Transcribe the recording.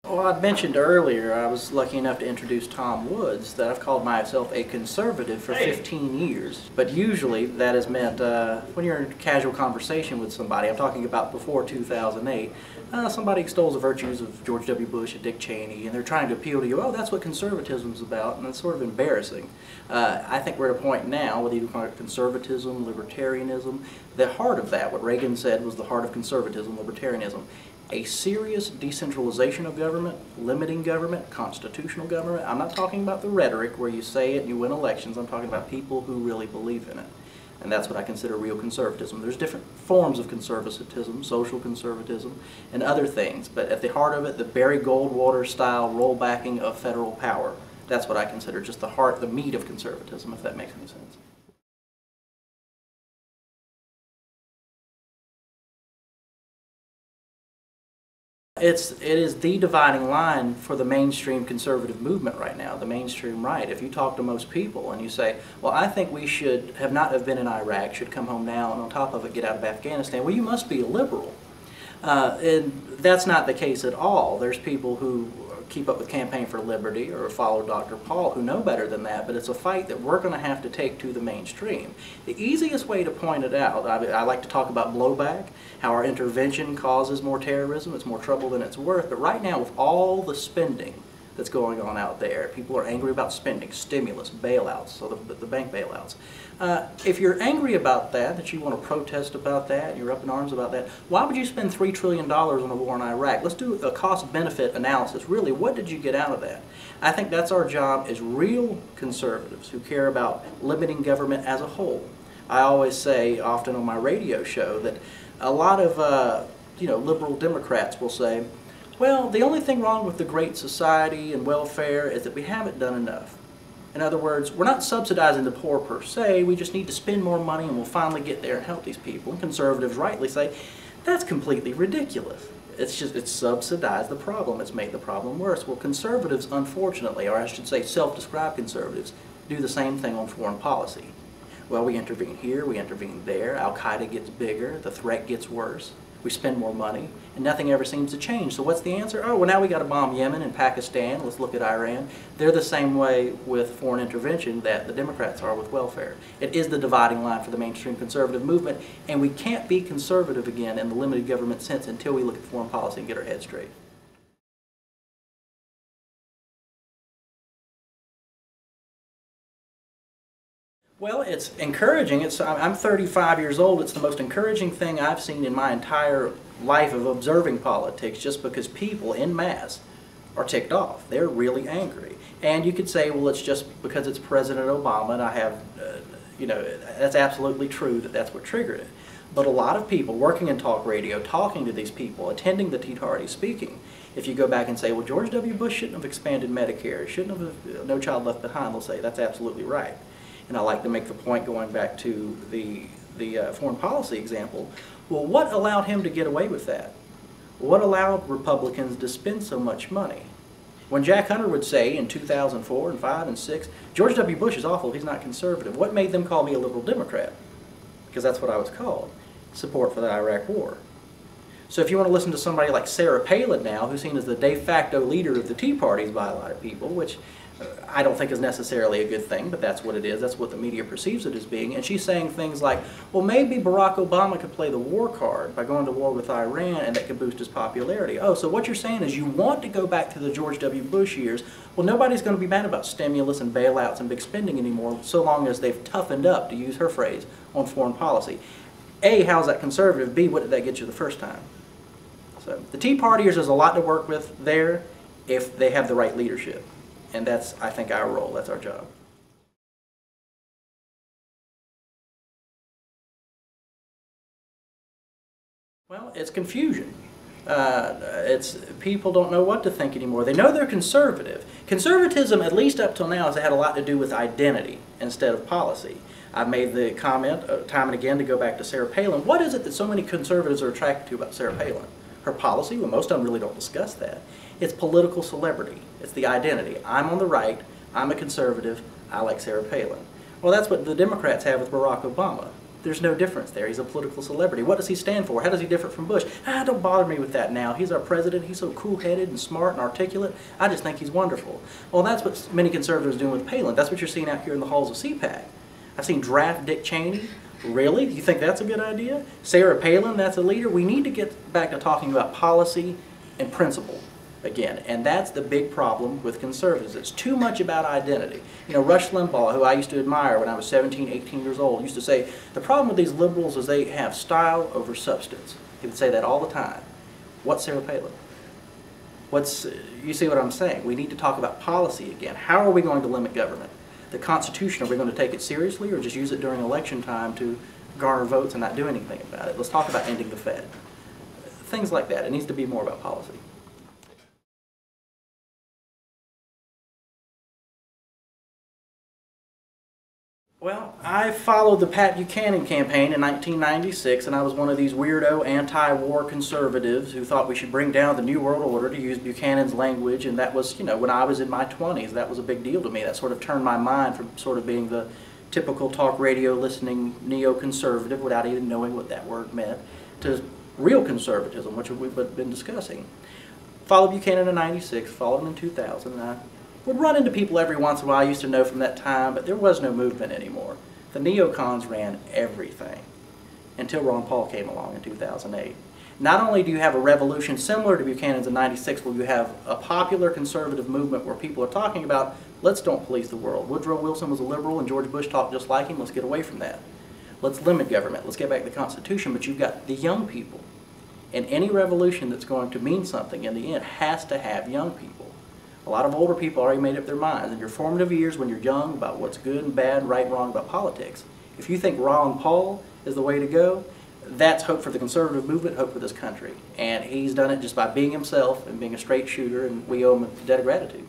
Well, I mentioned earlier, I was lucky enough to introduce Tom Woods, that I've called myself a conservative for 15 years. But usually that has meant, when you're in casual conversation with somebody, I'm talking about before 2008, somebody extols the virtues of George W. Bush and Dick Cheney, and they're trying to appeal to you, oh, that's what conservatism's about, and it's sort of embarrassing. I think we're at a point now, whether you call it conservatism, libertarianism, the heart of that, what Reagan said was the heart of conservatism, libertarianism. A serious decentralization of government, limiting government, constitutional government. I'm not talking about the rhetoric where you say it and you win elections. I'm talking about people who really believe in it. And that's what I consider real conservatism. There's different forms of conservatism, social conservatism, and other things. But at the heart of it, the Barry Goldwater style rollbacking of federal power. That's what I consider just the heart, the meat of conservatism, if that makes any sense. It is the dividing line for the mainstream conservative movement right now, the mainstream right. If you talk to most people and you say, well, I think we should not have been in Iraq, should come home now, and on top of it get out of Afghanistan, well, you must be a liberal. And that's not the case at all. There's people who keep up with Campaign for Liberty or follow Dr. Paul who know better than that, but it's a fight that we're going to have to take to the mainstream. The easiest way to point it out, I like to talk about blowback, how our intervention causes more terrorism, it's more trouble than it's worth, but right now with all the spending that's going on out there, people are angry about spending, stimulus, bailouts, so the bank bailouts. If you're angry about that you want to protest about that, you're up in arms about that, why would you spend $3 trillion on a war in Iraq? Let's do a cost-benefit analysis. Really, what did you get out of that? I think that's our job as real conservatives who care about limiting government as a whole. I always say, often on my radio show, that a lot of liberal Democrats will say, well, the only thing wrong with the Great Society and welfare is that we haven't done enough. In other words, we're not subsidizing the poor per se, we just need to spend more money and we'll finally get there and help these people. And conservatives rightly say, that's completely ridiculous. It's subsidized the problem, it's made the problem worse. Well, conservatives, unfortunately, or I should say self-described conservatives, do the same thing on foreign policy. Well, we intervene here, we intervene there, Al-Qaeda gets bigger, the threat gets worse. We spend more money, and nothing ever seems to change. So what's the answer? Oh, well, now we got to bomb Yemen and Pakistan. Let's look at Iran. They're the same way with foreign intervention that the Democrats are with welfare. It is the dividing line for the mainstream conservative movement, and we can't be conservative again in the limited government sense until we look at foreign policy and get our heads straight. Well, it's encouraging. I'm 35 years old. It's the most encouraging thing I've seen in my entire life of observing politics, just because people en masse are ticked off. They're really angry. And you could say, well, it's just because it's President Obama, and I have, that's absolutely true that that's what triggered it. But a lot of people working in talk radio, talking to these people, attending the Tea Party, speaking, if you go back and say, well, George W. Bush shouldn't have expanded Medicare, shouldn't have No Child Left Behind, they'll say, that's absolutely right. And I like to make the point, going back to the foreign policy example, well, what allowed him to get away with that? What allowed Republicans to spend so much money? When Jack Hunter would say in 2004 and 5 and 6, George W. Bush is awful, he's not conservative. What made them call me a liberal Democrat? Because that's what I was called. Support for the Iraq War. So if you want to listen to somebody like Sarah Palin now, who's seen as the de facto leader of the Tea Parties by a lot of people, which I don't think is necessarily a good thing, but that's what it is. That's what the media perceives it as being. And she's saying things like, well, maybe Barack Obama could play the war card by going to war with Iran, and that could boost his popularity. Oh, so what you're saying is you want to go back to the George W. Bush years. Well, nobody's going to be mad about stimulus and bailouts and big spending anymore, so long as they've toughened up, to use her phrase, on foreign policy. A, how's that conservative? B, what did that get you the first time? So the Tea Partiers, there's a lot to work with there if they have the right leadership. And that's, I think, our role. That's our job. Well, it's confusion. People don't know what to think anymore. They know they're conservative. Conservatism, at least up till now, has had a lot to do with identity instead of policy. I've made the comment time and again to go back to Sarah Palin. What is it that so many conservatives are attracted to about Sarah Palin? Her policy? Well, most of them really don't discuss that. It's political celebrity. It's the identity. I'm on the right. I'm a conservative. I like Sarah Palin. Well, that's what the Democrats have with Barack Obama. There's no difference there. He's a political celebrity. What does he stand for? How does he differ from Bush? Don't bother me with that now. He's our president. He's so cool-headed and smart and articulate. I just think he's wonderful. Well, that's what many conservatives are doing with Palin. That's what you're seeing out here in the halls of CPAC. I've seen draft Dick Cheney. Really? You think that's a good idea? Sarah Palin, that's a leader? We need to get back to talking about policy and principle again, and that's the big problem with conservatives. It's too much about identity. You know, Rush Limbaugh, who I used to admire when I was 17, 18 years old, used to say, the problem with these liberals is they have style over substance. He would say that all the time. What's Sarah Palin? You see what I'm saying? We need to talk about policy again. How are we going to limit government? The Constitution, are we going to take it seriously or just use it during election time to garner votes and not do anything about it? Let's talk about ending the Fed. Things like that. It needs to be more about policy. Well, I followed the Pat Buchanan campaign in 1996, and I was one of these weirdo anti-war conservatives who thought we should bring down the New World Order, to use Buchanan's language, and that was, you know, when I was in my 20s, that was a big deal to me. That sort of turned my mind from sort of being the typical talk radio listening neoconservative without even knowing what that word meant, to real conservatism, which we've been discussing. Followed Buchanan in 96, followed him in 2000, and I would run into people every once in a while I used to know from that time, but there was no movement anymore. The neocons ran everything until Ron Paul came along in 2008. Not only do you have a revolution similar to Buchanan's in 96, where you have a popular conservative movement where people are talking about, let's don't police the world. Woodrow Wilson was a liberal and George Bush talked just like him. Let's get away from that. Let's limit government. Let's get back to the Constitution. But you've got the young people. And any revolution that's going to mean something in the end has to have young people. A lot of older people already made up their minds. In your formative years, when you're young, about what's good and bad, right and wrong about politics. If you think Ron Paul is the way to go, that's hope for the conservative movement, hope for this country. And he's done it just by being himself and being a straight shooter, and we owe him a debt of gratitude.